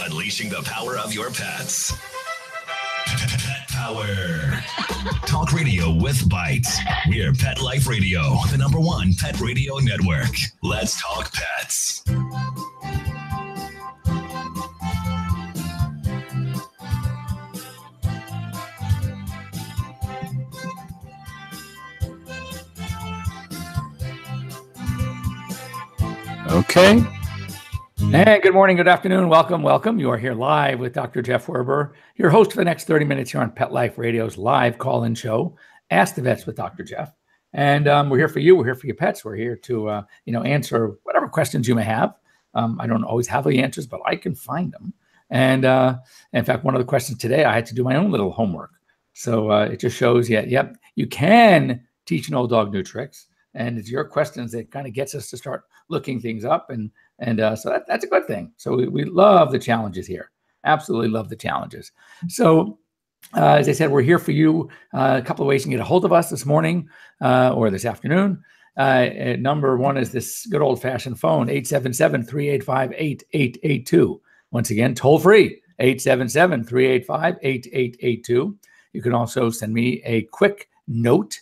Unleashing the power of your pets. Pet Power. Talk radio with bites. We're Pet Life Radio, the #1 pet radio network. Let's talk pets. Okay. And good morning, good afternoon, welcome. You are here live with Dr. Jeff Werber, your host for the next 30 minutes here on Pet Life Radio's live call-in show, Ask the Vets with Dr. Jeff. And we're here for you. We're here for your pets. We're here to, answer whatever questions you may have. I don't always have the answers, but I can find them. And in fact, one of the questions today, I had to do my own little homework. So it just shows, you can teach an old dog new tricks. And it's your questions that kind of gets us to start looking things up. And so that's a good thing. So we love the challenges here. Absolutely love the challenges. So as I said, we're here for you. A couple of ways you can get a hold of us this morning or this afternoon. Number one is this good old-fashioned phone, 877-385-8882. Once again, toll free, 877-385-8882. You can also send me a quick note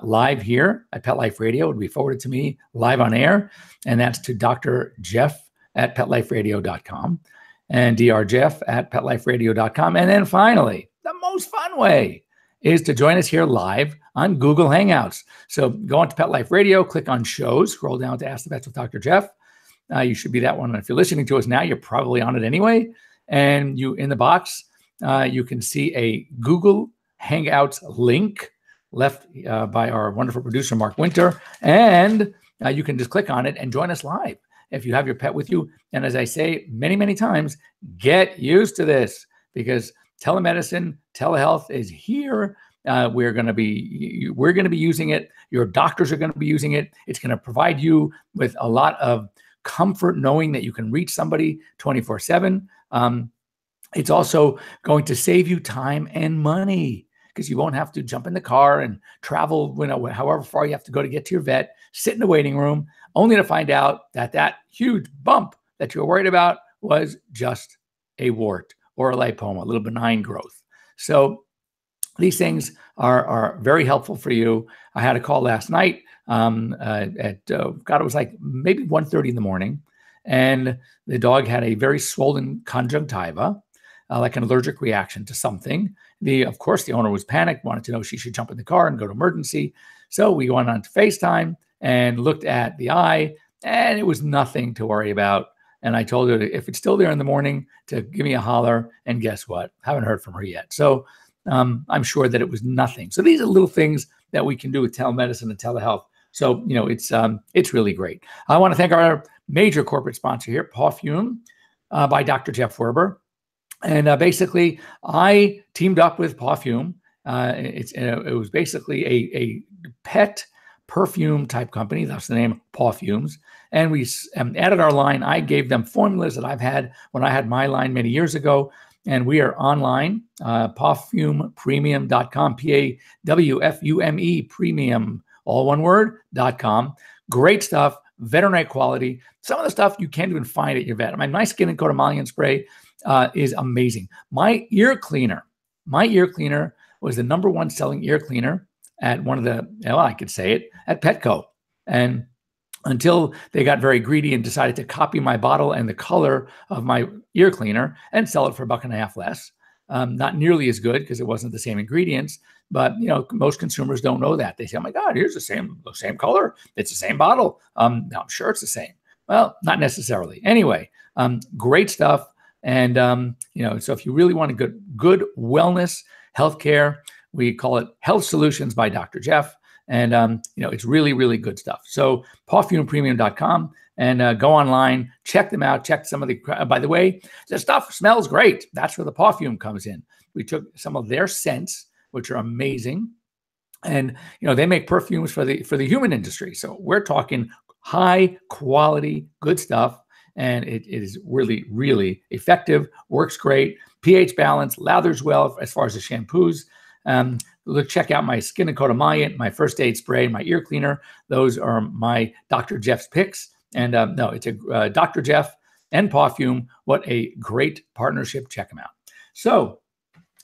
live here at Pet Life Radio. It would be forwarded to me live on air, and that's to Dr. Jeff at PetLifeRadio.com and Dr. Jeff at PetLifeRadio.com. And then finally, the most fun way is to join us here live on Google Hangouts. So go on to Pet Life Radio, click on shows, scroll down to Ask the Vets with Dr. Jeff. You should be that one. And if you're listening to us now, you're probably on it anyway. And you in the box, you can see a Google Hangouts link left by our wonderful producer, Mark Winter. And you can just click on it and join us live if you have your pet with you. And as I say many, many times, get used to this because telemedicine, telehealth is here. We're going to be using it. Your doctors are going to be using it. It's going to provide you with a lot of comfort knowing that you can reach somebody 24/7. It's also going to save you time and money, because you won't have to jump in the car and travel, however far you have to go to get to your vet, sit in the waiting room, only to find out that huge bump that you're worried about was just a wart or a lipoma, a little benign growth. So these things are very helpful for you. I had a call last night it was like maybe 1:30 in the morning, and the dog had a very swollen conjunctiva, like an allergic reaction to something. Of course, the owner was panicked, wanted to know if she should jump in the car and go to emergency. So we went on to FaceTime and looked at the eye, and it was nothing to worry about. And I told her if it's still there in the morning to give me a holler. And guess what? Haven't heard from her yet. So I'm sure that it was nothing. So these are little things that we can do with telemedicine and telehealth. So, it's really great. I want to thank our major corporate sponsor here, Pawfume by Dr. Jeff Werber. And basically, I teamed up with Pawfume. It was basically a pet perfume type company. That's the name, Pawfumes. And we added our line. I gave them formulas that I've had when I had my line many years ago. And we are online, pawfumepremium.com, PAWFUME premium, all one word, .com. Great stuff, veterinary quality. Some of the stuff you can't even find at your vet. My Skin and Coat Emollient spray is amazing. My ear cleaner was the #1 selling ear cleaner at one of I could say it, at Petco. And until they got very greedy and decided to copy my bottle and the color of my ear cleaner and sell it for $1.50 less. Not nearly as good because it wasn't the same ingredients, but most consumers don't know that. They say, "Oh my God, here's the same color. It's the same bottle." I'm sure it's the same. Well, not necessarily. Anyway, great stuff. And so if you really want a good wellness healthcare, we call it Health Solutions by Dr. Jeff. And it's really, really good stuff. So pawfumepremium.com and go online, check them out, check some of by the way, the stuff smells great. That's where the Pawfume comes in. We took some of their scents, which are amazing. And, they make perfumes for the human industry. So we're talking high quality, good stuff. And it is really, really effective, works great, pH balance, lathers well as far as the shampoos. Check out my Skin and Coat Emollient, my first aid spray, my ear cleaner. Those are my Dr. Jeff's picks. And it's a Dr. Jeff and Pawfume. What a great partnership. Check them out. So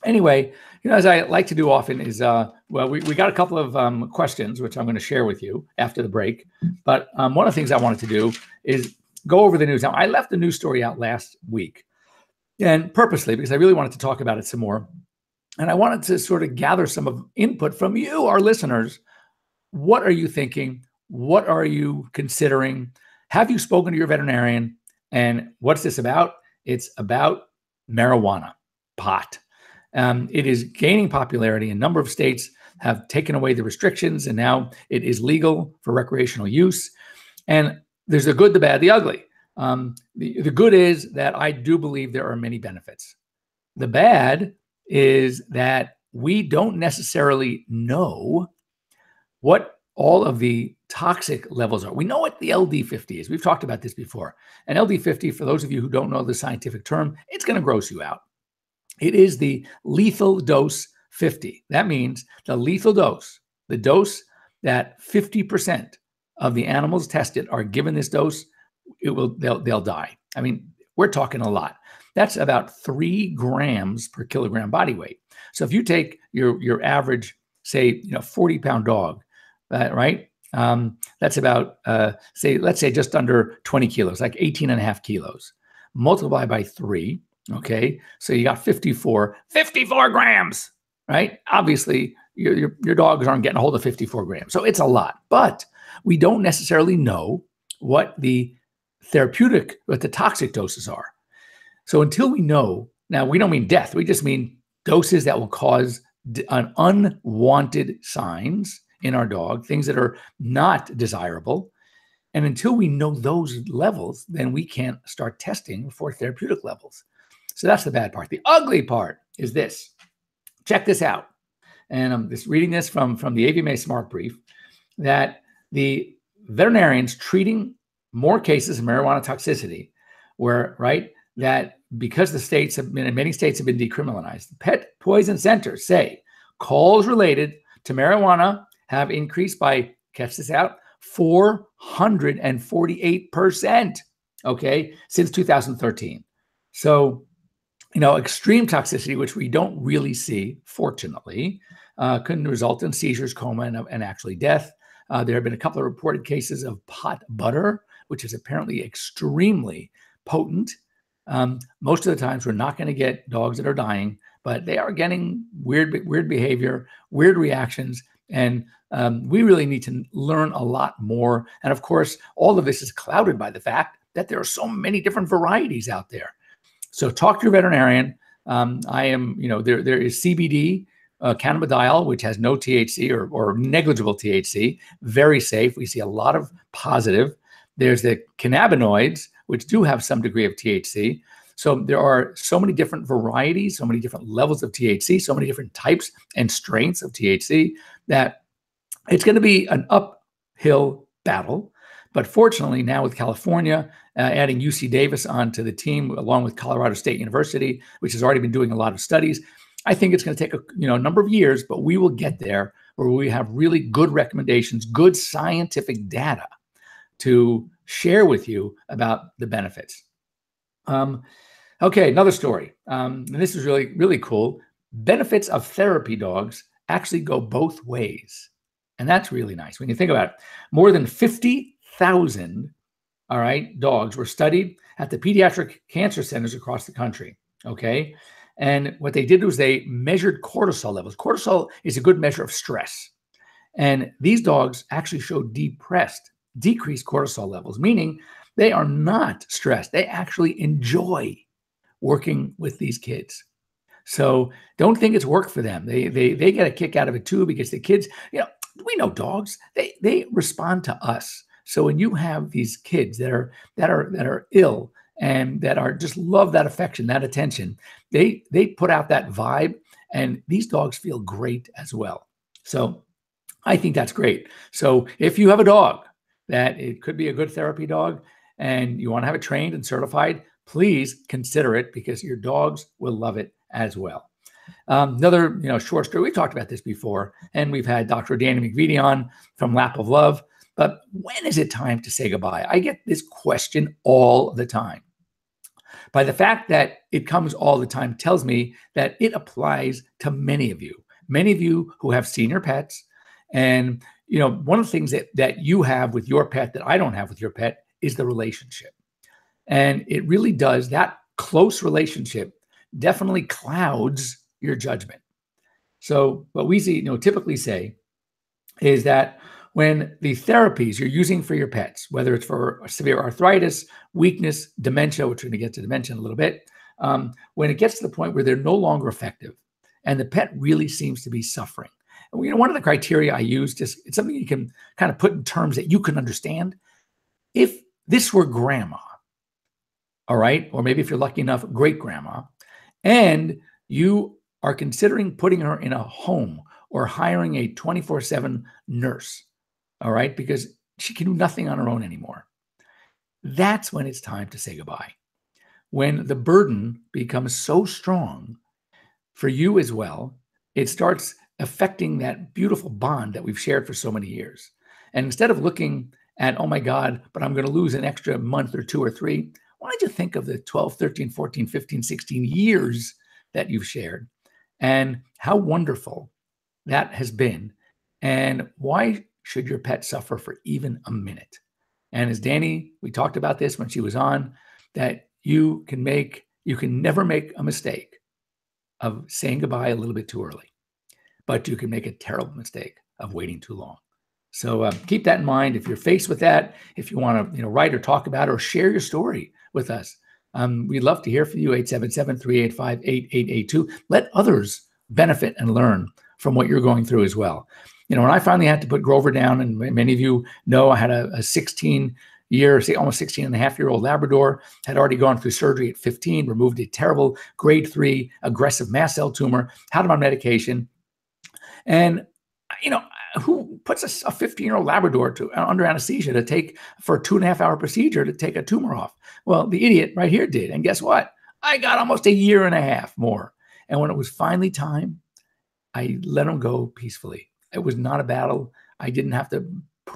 anyway, as I like to do often is, we got a couple of questions, which I'm going to share with you after the break. But one of the things I wanted to do is go over the news. Now, I left the news story out last week, and purposely because I really wanted to talk about it some more. And I wanted to sort of gather some of input from you, our listeners. What are you thinking? What are you considering? Have you spoken to your veterinarian? And what's this about? It's about marijuana, pot. It is gaining popularity. A number of states have taken away the restrictions, and now it is legal for recreational use. And there's the good, the bad, the ugly. The good is that I do believe there are many benefits. The bad is that we don't necessarily know what all of the toxic levels are. We know what the LD50 is. We've talked about this before. And LD50, for those of you who don't know the scientific term, it's going to gross you out. It is the lethal dose 50. That means the lethal dose, the dose that 50% of the animals tested are given this dose, they'll die. I mean, we're talking a lot. That's about 3 grams per kilogram body weight. So if you take your average, say, 40-pound dog, right? That's about, let's say just under 20 kilos, like 18 and a half kilos. Multiply by 3, okay? So you got 54 grams, right? Obviously, your dogs aren't getting a hold of 54 grams. So it's a lot, but we don't necessarily know what the toxic doses are. So until we know, now we don't mean death, we just mean doses that will cause unwanted signs in our dog, things that are not desirable. And until we know those levels, then we can't start testing for therapeutic levels. So that's the bad part. The ugly part is this. Check this out. And I'm just reading this from the AVMA Smart Brief, that the veterinarians treating more cases of marijuana toxicity that because many states have been decriminalized, pet poison centers say calls related to marijuana have increased by, catch this out, 448%, okay, since 2013. So, extreme toxicity, which we don't really see, fortunately, can result in seizures, coma, and actually death. There have been a couple of reported cases of pot butter, which is apparently extremely potent. Most of the times we're not going to get dogs that are dying, but they are getting weird behavior, weird reactions, and we really need to learn a lot more. And of course, all of this is clouded by the fact that there are so many different varieties out there. So talk to your veterinarian. There is CBD, cannabidiol, which has no THC or negligible THC, very safe. We see a lot of positive. There's the cannabinoids, which do have some degree of THC. So there are so many different varieties, so many different levels of THC, so many different types and strengths of THC that it's going to be an uphill battle. But fortunately, now with California adding UC Davis onto the team, along with Colorado State University, which has already been doing a lot of studies, I think it's going to take a number of years, but we will get there where we have really good recommendations, good scientific data to share with you about the benefits. Okay, another story. And this is really, really cool. Benefits of therapy dogs actually go both ways. And that's really nice. When you think about it, more than 50,000, dogs were studied at the pediatric cancer centers across the country. Okay. And what they did was they measured cortisol levels. Cortisol is a good measure of stress. And these dogs actually showed decreased cortisol levels, meaning they are not stressed. They actually enjoy working with these kids. So don't think it's work for them. They get a kick out of it too, because the kids, we know dogs, they respond to us. So when you have these kids that are ill and that are just love that affection, that attention, they put out that vibe, and these dogs feel great as well. So I think that's great. So if you have a dog that it could be a good therapy dog and you want to have it trained and certified, please consider it, because your dogs will love it as well. Another short story, we've talked about this before, and we've had Dr. Danny McVitie on from Lap of Love. But when is it time to say goodbye? I get this question all the time. By the fact that it comes all the time tells me that it applies to many of you who have senior pets. And, one of the things that you have with your pet that I don't have with your pet is the relationship. And it really does. That close relationship definitely clouds your judgment. So what we typically say is that when the therapies you're using for your pets, whether it's for severe arthritis, weakness, dementia, which we're going to get to dementia in a little bit, when it gets to the point where they're no longer effective and the pet really seems to be suffering. And, one of the criteria I use, it's something you can kind of put in terms that you can understand. If this were grandma, all right, or maybe if you're lucky enough, great grandma, and you are considering putting her in a home or hiring a 24/7 nurse, all right, because she can do nothing on her own anymore. That's when it's time to say goodbye. When the burden becomes so strong for you as well, it starts affecting that beautiful bond that we've shared for so many years. And instead of looking at, oh my God, but I'm going to lose an extra month or 2 or 3, why don't you think of the 12, 13, 14, 15, 16 years that you've shared and how wonderful that has been? And why should your pet suffer for even a minute? And as Danny, we talked about this when she was on, that you can never make a mistake of saying goodbye a little bit too early, but you can make a terrible mistake of waiting too long. So keep that in mind. If you're faced with that, if you want to write or talk about it or share your story with us, we'd love to hear from you, 877-385-8882. Let others benefit and learn from what you're going through as well. When I finally had to put Grover down, and many of you know I had a 16-year, almost 16-and-a-half-year-old Labrador, had already gone through surgery at 15, removed a terrible grade 3 aggressive mast cell tumor, had him on medication. And, who puts a 15-year-old Labrador under anesthesia to take for a 2.5-hour procedure to take a tumor off? Well, the idiot right here did. And guess what? I got almost a year and a half more. And when it was finally time, I let him go peacefully. It was not a battle. I didn't have to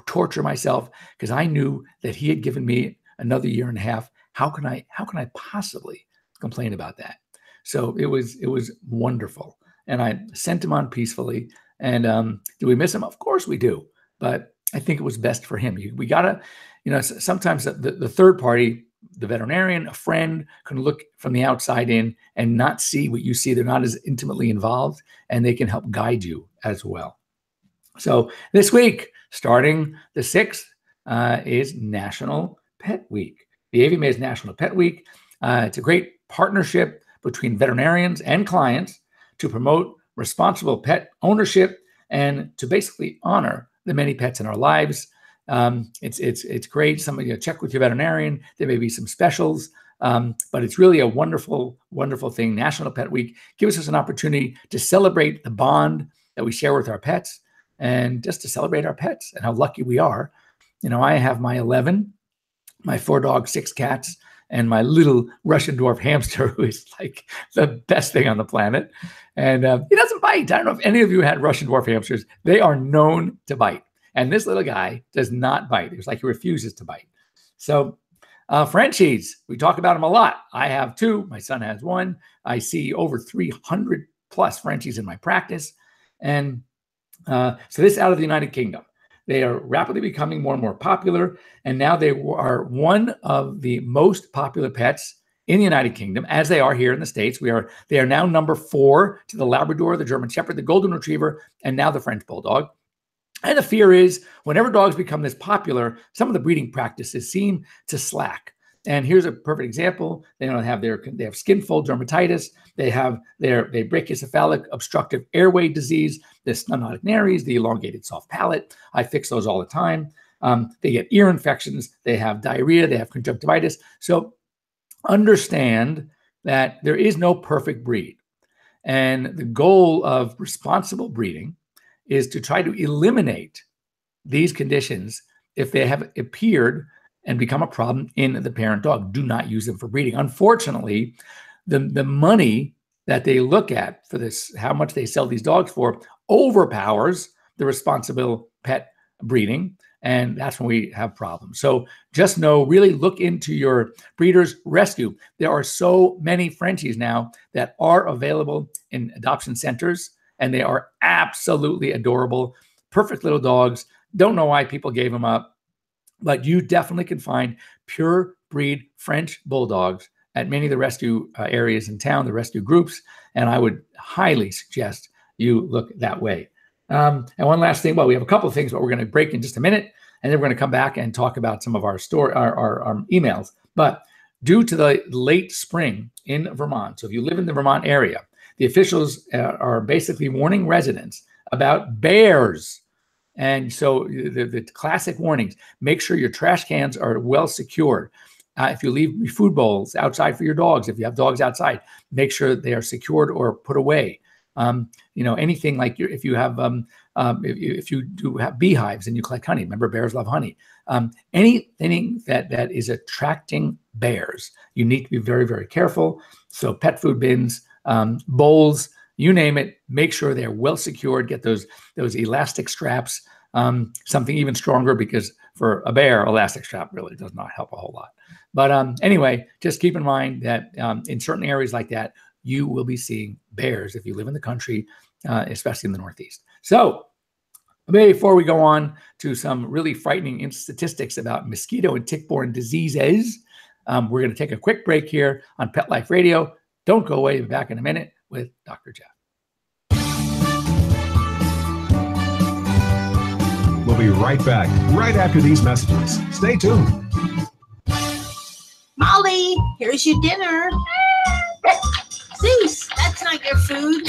torture myself because I knew that he had given me another year and a half. How can I possibly complain about that? So it was wonderful. And I sent him on peacefully. And do we miss him? Of course we do. But I think it was best for him. We got to, sometimes the third party, the veterinarian, a friend, can look from the outside in and not see what you see. They're not as intimately involved, and they can help guide you as well. So this week, starting the 6th, is National Pet Week. The AVMA is National Pet Week. It's a great partnership between veterinarians and clients to promote responsible pet ownership and to basically honor the many pets in our lives. It's great. Somebody check with your veterinarian. There may be some specials, but it's really a wonderful, wonderful thing. National Pet Week gives us an opportunity to celebrate the bond that we share with our pets and just to celebrate our pets and how lucky we are. I have my 11, my 4 dogs, 6 cats, and my little Russian dwarf hamster, who is like the best thing on the planet. And he doesn't bite. I don't know if any of you had Russian dwarf hamsters. They are known to bite. And this little guy does not bite. It's like he refuses to bite. So Frenchies, we talk about them a lot. I have 2. My son has 1. I see over 300 plus Frenchies in my practice. And so this is out of the United Kingdom. They are rapidly becoming more and more popular. And now they are one of the most popular pets in the United Kingdom, as they are here in the States. They are now number 4 to the Labrador, the German Shepherd, the Golden Retriever, and now the French Bulldog. And the fear is whenever dogs become this popular, some of the breeding practices seem to slack. And here's a perfect example. They have skin fold dermatitis. They have their brachycephalic obstructive airway disease, the stenotic nares, the elongated soft palate. I fix those all the time. They get ear infections. They have diarrhea. They have conjunctivitis. So understand that there is no perfect breed. And the goal of responsible breeding is to try to eliminate these conditions if they have appeared and become a problem in the parent dog. Do not use them for breeding. Unfortunately, the money that they look at for this, how much they sell these dogs for, overpowers the responsible pet breeding. And that's when we have problems. So just know, really look into your breeder's rescue. There are so many Frenchies now that are available in adoption centers, and they are absolutely adorable. Perfect little dogs. Don't know why people gave them up, but you definitely can find pure breed French bulldogs at many of the rescue areas in town, the rescue groups. And I would highly suggest you look that way. And one last thing, well, we have a couple of things, but we're going to break in just a minute, and then we're going to come back and talk about some of our emails. But due to the late spring in Vermont, so if you live in the Vermont area, the officials are basically warning residents about bears. And so the classic warnings: make sure your trash cans are well secured. If you leave food bowls outside for your dogs, if you have dogs outside, make sure they are secured or put away. Anything like if you have, if you do have beehives and you collect honey, remember bears love honey. Anything that is attracting bears, you need to be very, very careful. So pet food bins, bowls, you name it, make sure they're well secured. Get those elastic straps, something even stronger, because for a bear, elastic strap really does not help a whole lot. But anyway, just keep in mind that in certain areas like that, you will be seeing bears if you live in the country, especially in the Northeast. So before we go on to some really frightening statistics about mosquito and tick-borne diseases, we're going to take a quick break here on Pet Life Radio. Don't go away. We'll be back in a minute with Dr. Jeff. We'll be right back, right after these messages. Stay tuned. Molly, here's your dinner. Zeus, that's not your food.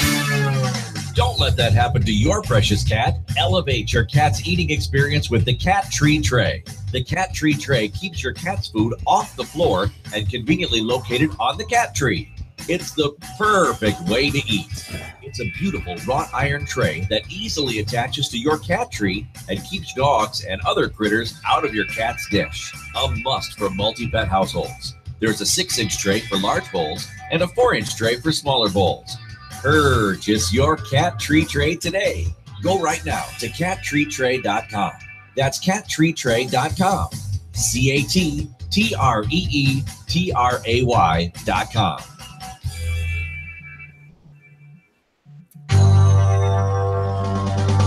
Don't let that happen to your precious cat. Elevate your cat's eating experience with the Cat Tree Tray. The Cat Tree Tray keeps your cat's food off the floor and conveniently located on the cat tree. It's the perfect way to eat. It's a beautiful wrought iron tray that easily attaches to your cat tree and keeps dogs and other critters out of your cat's dish. A must for multi-pet households. There's a 6-inch tray for large bowls and a 4-inch tray for smaller bowls. Purchase your Cat Tree Tray today. Go right now to cattreetray.com. That's cattreetray.com. CATTREETRAY.com.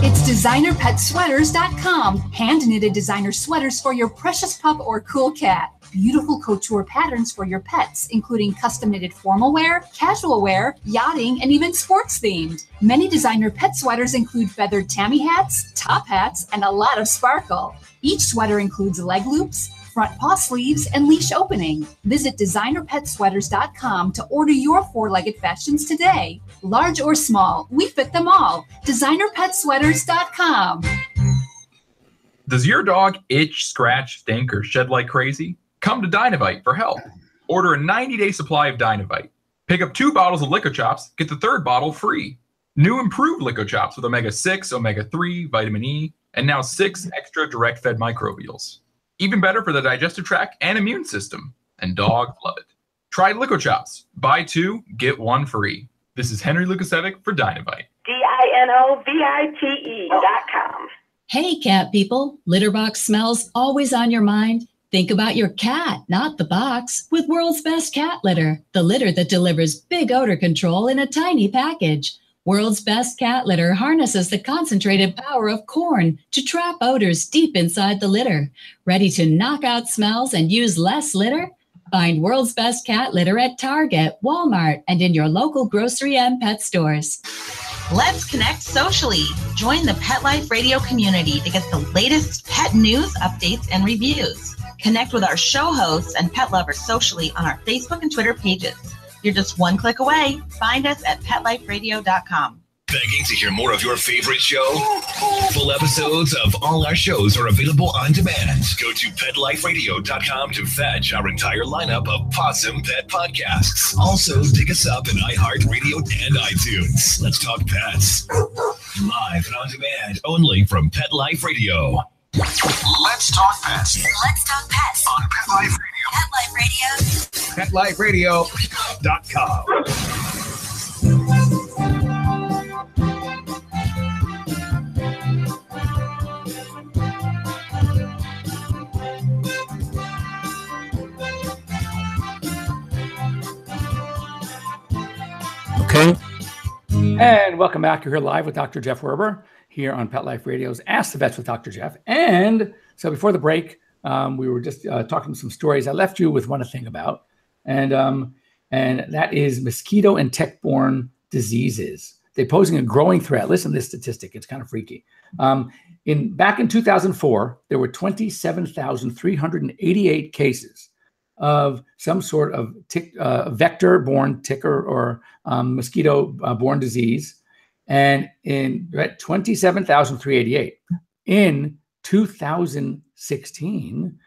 It's designerpetsweaters.com. Hand-knitted designer sweaters for your precious pup or cool cat. Beautiful couture patterns for your pets, including custom-knitted formal wear, casual wear, yachting, and even sports-themed. Many designer pet sweaters include feathered tammy hats, top hats, and a lot of sparkle. Each sweater includes leg loops, front paw sleeves, and leash opening. Visit designerpetsweaters.com to order your four-legged fashions today. Large or small, we fit them all. designerpetsweaters.com. Does your dog itch, scratch, stink, or shed like crazy? Come to Dynavite for help. Order a 90-day supply of Dynavite. Pick up 2 bottles of Lico Chops, get the 3rd bottle free. New improved Lico Chops with omega-6, omega-3, vitamin E, and now 6 extra direct-fed microbials. Even better for the digestive tract and immune system. And dogs love it. Try Lico Chops. Buy 2, get 1 free. This is Henry Lukasevic for Dynavite. DINOVITE.com. Hey, cat people. Litter box smells always on your mind? Think about your cat, not the box, with World's Best Cat Litter, the litter that delivers big odor control in a tiny package. World's Best Cat Litter harnesses the concentrated power of corn to trap odors deep inside the litter. Ready to knock out smells and use less litter? Find World's Best Cat Litter at Target, Walmart, and in your local grocery and pet stores. Let's connect socially. Join the Pet Life Radio community to get the latest pet news, updates, and reviews. Connect with our show hosts and pet lovers socially on our Facebook and Twitter pages. You're just one click away. Find us at PetLifeRadio.com. Begging to hear more of your favorite show? Full episodes of all our shows are available on demand. Go to PetLifeRadio.com to fetch our entire lineup of Possum Pet podcasts. Also, dig us up in iHeartRadio and iTunes. Let's talk pets. Live and on demand, only from Pet Life Radio. Let's talk pets. Let's talk pets On Pet Life Radio. PetLifeRadio.com. Okay. And welcome back. You're here live with Dr. Jeff Werber here on Pet Life Radio's Ask the Vets with Dr. Jeff. And so before the break, we were just talking some stories. I left you with one to think about, and that is mosquito and tick-borne diseases. They're posing a growing threat. Listen to this statistic. It's kind of freaky. Back in 2004, there were 27,388 cases of some sort of vector-borne tick or mosquito-borne disease, and in 27,388. In 2016,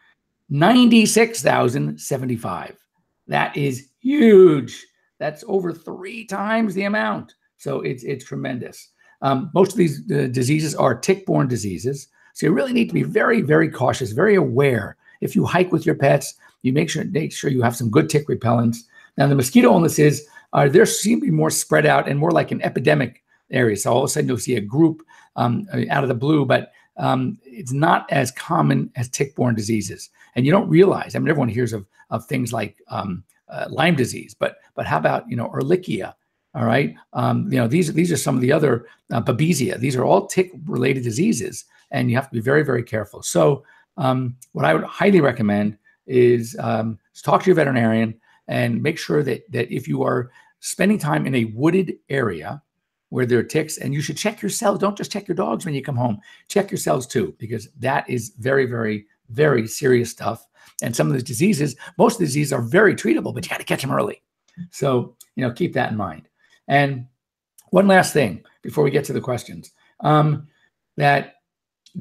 96,075. That is huge. That's over 3 times the amount. So it's tremendous. Most of these diseases are tick-borne diseases. So you really need to be very, very cautious, very aware. If you hike with your pets, you make sure you have some good tick repellents. Now, the mosquito illnesses there seem to be more spread out and more like an epidemic area. So all of a sudden you'll see a group out of the blue, but it's not as common as tick-borne diseases. And you don't realize, I mean, everyone hears of things like Lyme disease, but how about, Ehrlichia? All right. These are some of the other Babesia. These are all tick-related diseases, and you have to be very, very careful. So what I would highly recommend is talk to your veterinarian and make sure that if you are spending time in a wooded area where there are ticks, and you should check your cells. Don't just check your dogs when you come home. Check your cells too, because that is very, very, very serious stuff. And some of the diseases, most of the diseases are very treatable, but you got to catch them early. So, keep that in mind. And one last thing before we get to the questions, that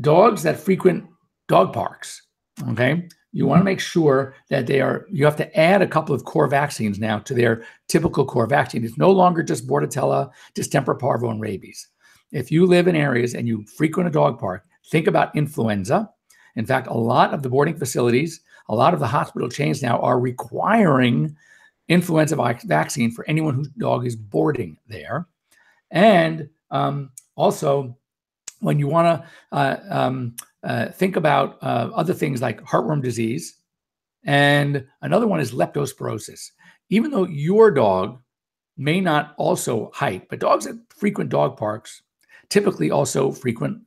dogs that frequent dog parks, okay, you want to make sure that you have to add a couple of core vaccines now to their typical core vaccine. It's no longer just Bordetella, distemper, parvo, and rabies. If you live in areas and you frequent a dog park, think about influenza. In fact, a lot of the boarding facilities, a lot of the hospital chains now are requiring influenza vaccine for anyone whose dog is boarding there. And also, when you want to think about other things like heartworm disease, and another one is leptospirosis. Even though your dog may not also hike, but dogs that frequent dog parks typically also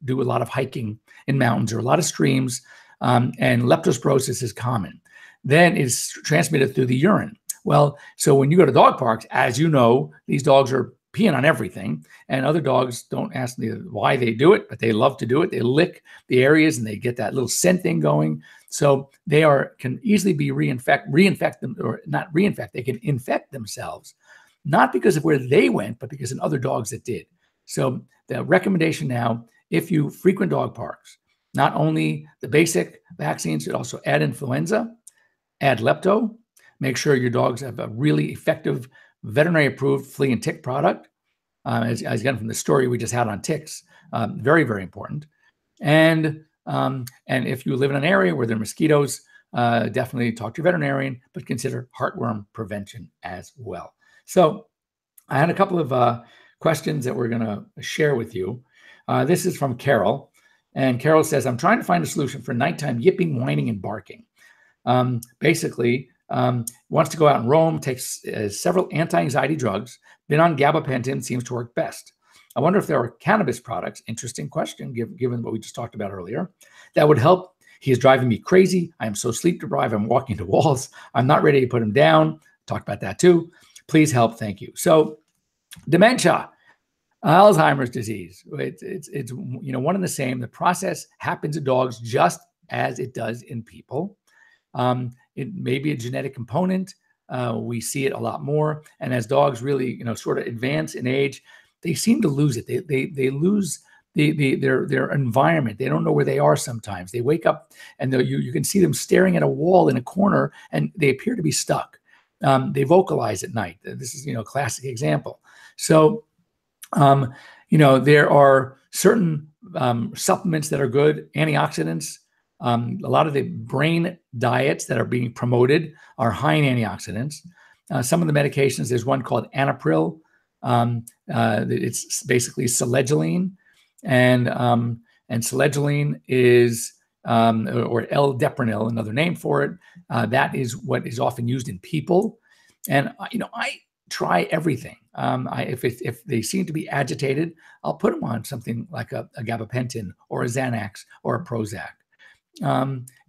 do a lot of hiking in mountains or a lot of streams, and leptospirosis is common. Then it's transmitted through the urine. Well, so when you go to dog parks, as you know, these dogs are peeing on everything, and other dogs don't ask me why they do it, but they love to do it. They lick the areas and they get that little scent thing going. So they can easily be reinfect them, or not reinfect. They can infect themselves, not because of where they went, but because of other dogs that did. So the recommendation now, if you frequent dog parks, not only the basic vaccines, but also add influenza, add lepto, make sure your dogs have a really effective veterinary-approved flea and tick product, as again from the story we just had on ticks, very, very important. And if you live in an area where there are mosquitoes, definitely talk to your veterinarian, but consider heartworm prevention as well. So I had a couple of questions that we're going to share with you. This is from Carol, and Carol says, I'm trying to find a solution for nighttime yipping, whining, and barking. Basically, wants to go out and roam, takes several anti-anxiety drugs, been on gabapentin, seems to work best. I wonder if there are cannabis products, interesting question, given what we just talked about earlier, that would help. He is driving me crazy. I am so sleep deprived. I'm walking to walls. I'm not ready to put him down. Talked about that too. Please help. Thank you. So dementia, Alzheimer's disease, it's one and the same. The process happens in dogs just as it does in people. It may be a genetic component. We see it a lot more. And as dogs really, sort of advance in age, they seem to lose it. They lose their environment. They don't know where they are sometimes. They wake up and you can see them staring at a wall in a corner, and they appear to be stuck. They vocalize at night. This is, a classic example. So, there are certain supplements that are good, antioxidants. A lot of the brain diets that are being promoted are high in antioxidants. Some of the medications, there's one called Anapril. It's basically selegiline, and selegiline is, or L-Depronil, another name for it. That is what is often used in people. And, I try everything. If they seem to be agitated, I'll put them on something like a gabapentin or a Xanax or a Prozac.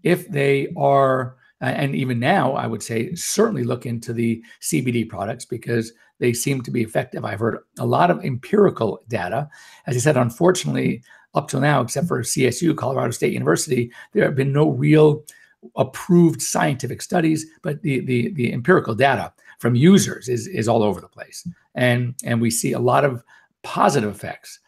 If they are, and even now, I would say certainly look into the CBD products because they seem to be effective. I've heard a lot of empirical data. As I said, unfortunately, up till now, except for CSU, Colorado State University, there have been no real approved scientific studies, but the empirical data from users is all over the place. And we see a lot of positive effects,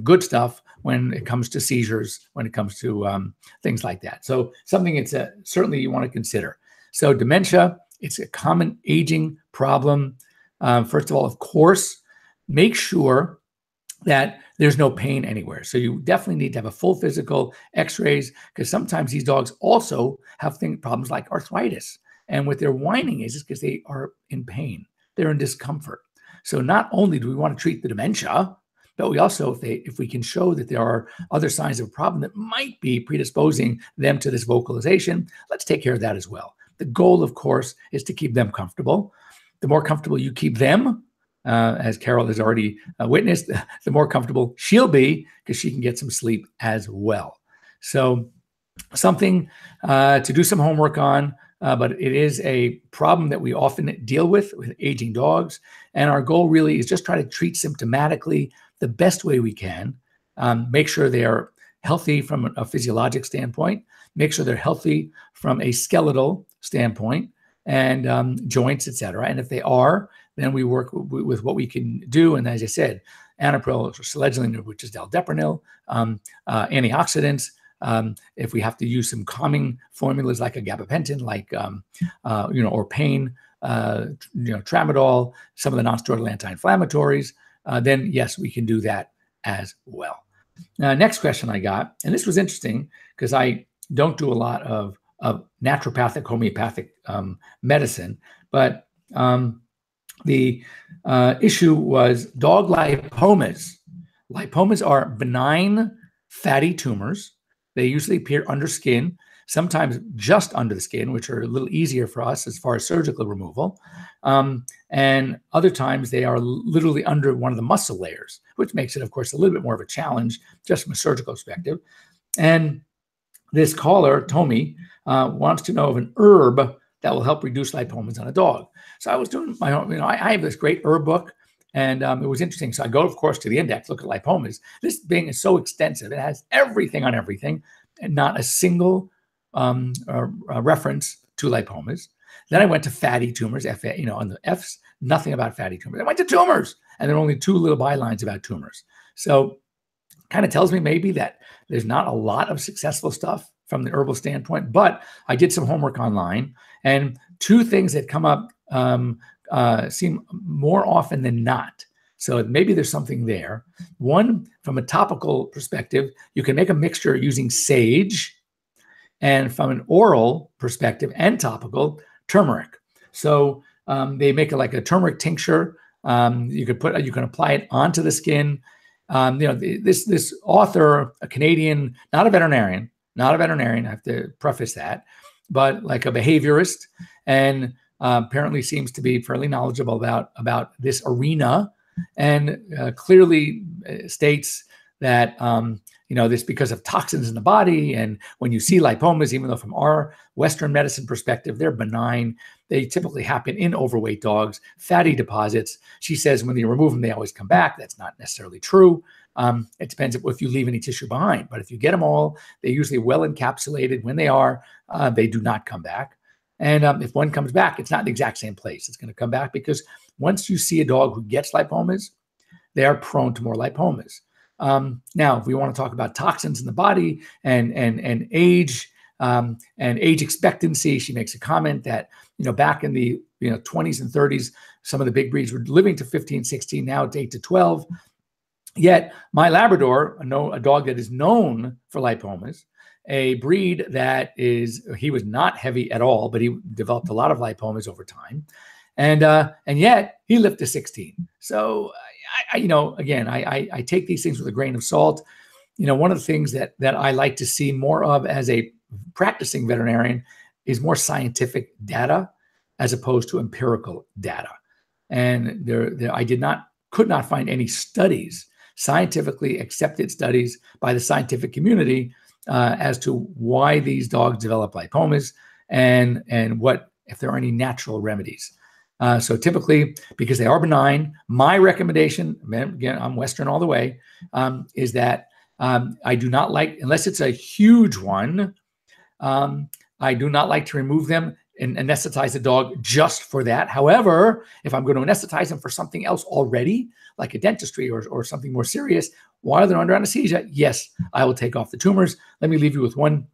good stuff when it comes to seizures, when it comes to things like that. So something it's certainly you want to consider. So dementia, it's a common aging problem. First of all, of course, make sure that there's no pain anywhere. So you definitely need to have a full physical, x-rays, because sometimes these dogs also have problems like arthritis. And what they're whining is because they are in pain. They're in discomfort. So not only do we want to treat the dementia, but we also, if we can show that there are other signs of a problem that might be predisposing them to this vocalization, let's take care of that as well. The goal, of course, is to keep them comfortable. The more comfortable you keep them, as Carol has already witnessed, the more comfortable she'll be because she can get some sleep as well. So something to do some homework on, but it is a problem that we often deal with aging dogs. And our goal really is just try to treat symptomatically the best way we can, make sure they are healthy from a physiologic standpoint, make sure they're healthy from a skeletal standpoint and joints, et cetera. And if they are, then we work with what we can do. And as I said, Anapril or sledgeling, which is Daldepranil, antioxidants. If we have to use some calming formulas like a gabapentin, like or pain, tramadol, some of the non-steroidal anti-inflammatories, then yes, we can do that as well. Next question I got, and this was interesting because I don't do a lot of naturopathic, homeopathic medicine, but the issue was dog lipomas. Lipomas are benign fatty tumors. They usually appear under skin, sometimes just under the skin, which are a little easier for us as far as surgical removal. And other times they are literally under one of the muscle layers, which makes it, of course, a little bit more of a challenge just from a surgical perspective. And this caller, Tommy, wants to know of an herb that will help reduce lipomas on a dog. So I was doing my own, I have this great herb book, and it was interesting. So I go, of course, to the index, look at lipomas. This thing is so extensive. It has everything on everything and not a single reference to lipomas. Then I went to fatty tumors, on the F's, nothing about fatty tumors. I went to tumors, and there are only two little bylines about tumors. So kind of tells me maybe that there's not a lot of successful stuff from the herbal standpoint, but I did some homework online, and two things that come up seem more often than not. So maybe there's something there. One, from a topical perspective, you can make a mixture using sage, and from an oral perspective and topical, turmeric. So they make it like a turmeric tincture. You can apply it onto the skin. This author, a Canadian, not a veterinarian, I have to preface that, but like a behaviorist, and apparently seems to be fairly knowledgeable about this arena, and clearly states that this because of toxins in the body, and when you see lipomas, even though from our Western medicine perspective they're benign, they typically happen in overweight dogs, fatty deposits. She says when you remove them, they always come back. That's not necessarily true. It depends if you leave any tissue behind, but if you get them all, they're usually well encapsulated. When they are, they do not come back. And if one comes back, it's not the exact same place. It's going to come back because once you see a dog who gets lipomas, they are prone to more lipomas. Now, if we want to talk about toxins in the body and age and age expectancy, she makes a comment that, back in the 20s and 30s, some of the big breeds were living to 15, 16, now it's 8 to 12. Yet my Labrador, a dog that is known for lipomas, a breed that he was not heavy at all, but he developed a lot of lipomas over time. And yet he lived to 16. So, I take these things with a grain of salt. One of the things that I like to see more of as a practicing veterinarian is more scientific data as opposed to empirical data. And could not find any studies, scientifically accepted studies by the scientific community as to why these dogs develop lipomas and what if there are any natural remedies. So typically, because they are benign, my recommendation, again, I'm Western all the way, is that I do not like, unless it's a huge one, I do not like to remove them and anesthetize the dog just for that. However, if I'm going to anesthetize them for something else already, like a dentistry or something more serious, while they're under anesthesia, yes, I will take off the tumors. Let me leave you with one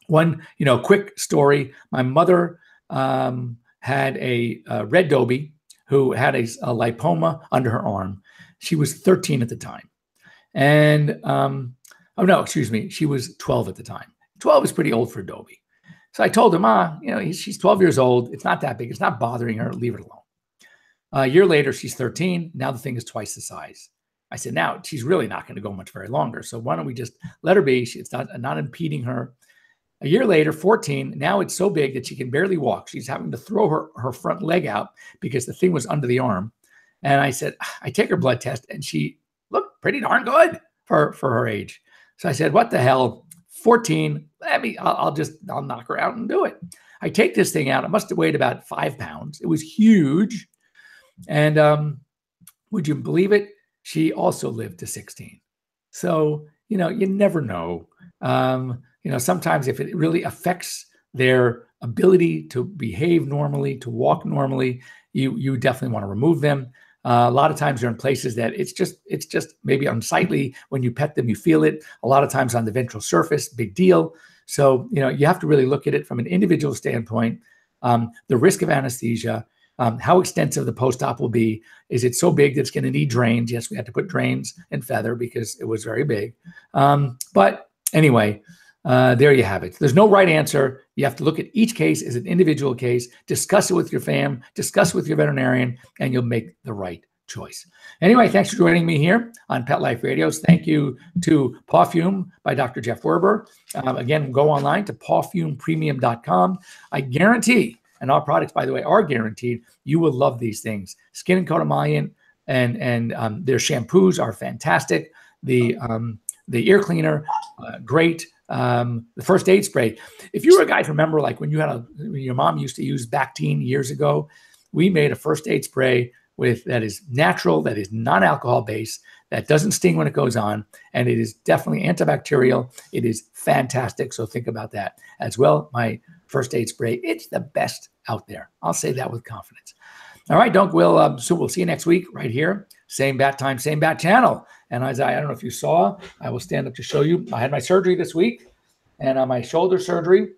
quick story. My mother had a red Dobie who had a lipoma under her arm. She was 13 at the time. And, she was 12 at the time. 12 is pretty old for a Dobie. So I told her, Ma, she's 12 years old. It's not that big. It's not bothering her. Leave it alone. A year later, she's 13. Now the thing is twice the size. I said, now she's really not going to go much very longer. So why don't we just let her be? It's not impeding her. A year later, 14, now it's so big that she can barely walk. She's having to throw her front leg out because the thing was under the arm. And I said, I take her blood test and she looked pretty darn good for her age. So I said, what the hell, 14, I'll knock her out and do it. I take this thing out. It must have weighed about 5 pounds. It was huge. And would you believe it? She also lived to 16. So, you never know. Sometimes if it really affects their ability to behave normally, to walk normally, you definitely want to remove them. A lot of times they're in places that it's just maybe unsightly. When you pet them, you feel it. A lot of times on the ventral surface, big deal. So, you have to really look at it from an individual standpoint. The risk of anesthesia, how extensive the post-op will be. Is it so big that it's going to need drains? Yes, we had to put drains and feather because it was very big. But anyway, there you have it. There's no right answer. You have to look at each case as an individual case, discuss it with your fam, discuss it with your veterinarian, and you'll make the right choice. Anyway, thanks for joining me here on Pet Life Radios. Thank you to Pawfume by Dr. Jeff Werber. Again, go online to pawfumepremium.com. I guarantee, and our products, by the way, are guaranteed, you will love these things. Skin and coat emollient and their shampoos are fantastic. The ear cleaner, great. The first aid spray. If you were a guy, remember, like when your mom used to use Bactine years ago, we made a first aid spray that is natural, that is non-alcohol based, that doesn't sting when it goes on, and it is definitely antibacterial. It is fantastic. So think about that as well. My first aid spray, it's the best out there. I'll say that with confidence. All right, so we'll see you next week right here. Same bat time, same bat channel. And as I don't know if you saw, I will stand up to show you. I had my surgery this week and my shoulder surgery.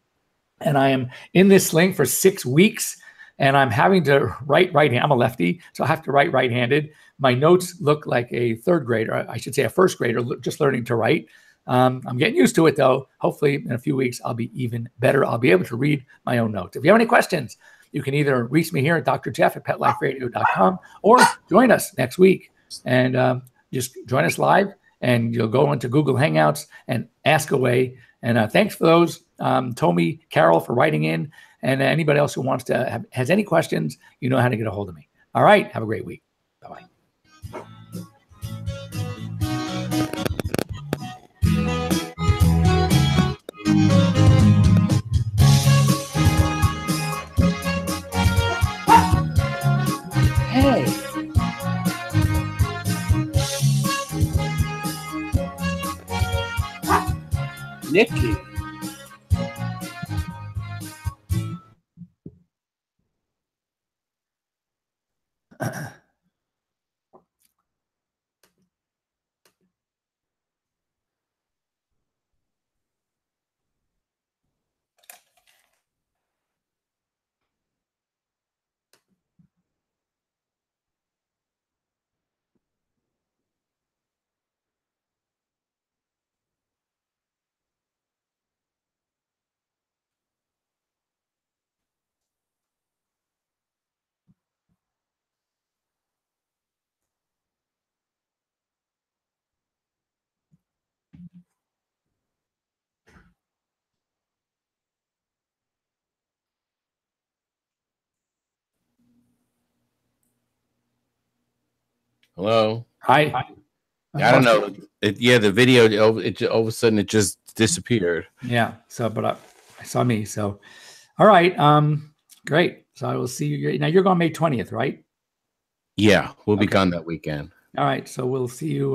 And I am in this sling for 6 weeks. And I'm having to write right-handed. I'm a lefty, so I have to write right-handed. My notes look like a third grader. I should say a first grader, just learning to write. I'm getting used to it, though. Hopefully, in a few weeks, I'll be even better. I'll be able to read my own notes. If you have any questions, you can either reach me here at Dr. Jeff at PetLifeRadio.com or join us next week. And just join us live, and you'll go into Google Hangouts and ask away. And thanks for those, Tommy, Carol, for writing in. And anybody else who wants to has any questions, you know how to get a hold of me. All right. Have a great week. Bye-bye. Hey. Nikki. Hello. Hi. I don't know. The video. It all of a sudden it just disappeared. Yeah. So, but I saw me. So, all right. Great. So I will see you. Now you're going May 20th, right? Yeah, we'll be gone that weekend. All right. So we'll see you.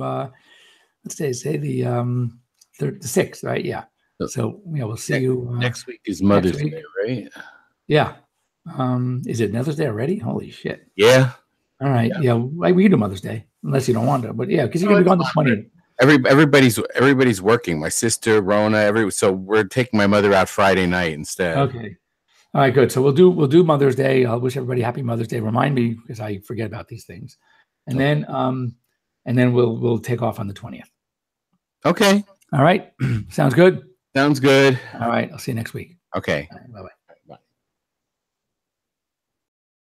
Let's say the 6th, right? Yeah. So we'll see you next week. Is Mother's Day, right? Yeah. Is it Mother's Day already? Holy shit. Yeah. All right. Yeah. We can do Mother's Day unless you don't want to. But yeah, because you're gonna be gone the 20th. Everybody's working. My sister, Rona, so we're taking my mother out Friday night instead. Okay. All right, good. So we'll do Mother's Day. I'll wish everybody happy Mother's Day. Remind me because I forget about these things. And then we'll take off on the 20th. Okay. All right. Sounds good. Sounds good. All right. I'll see you next week. Okay. Bye-bye.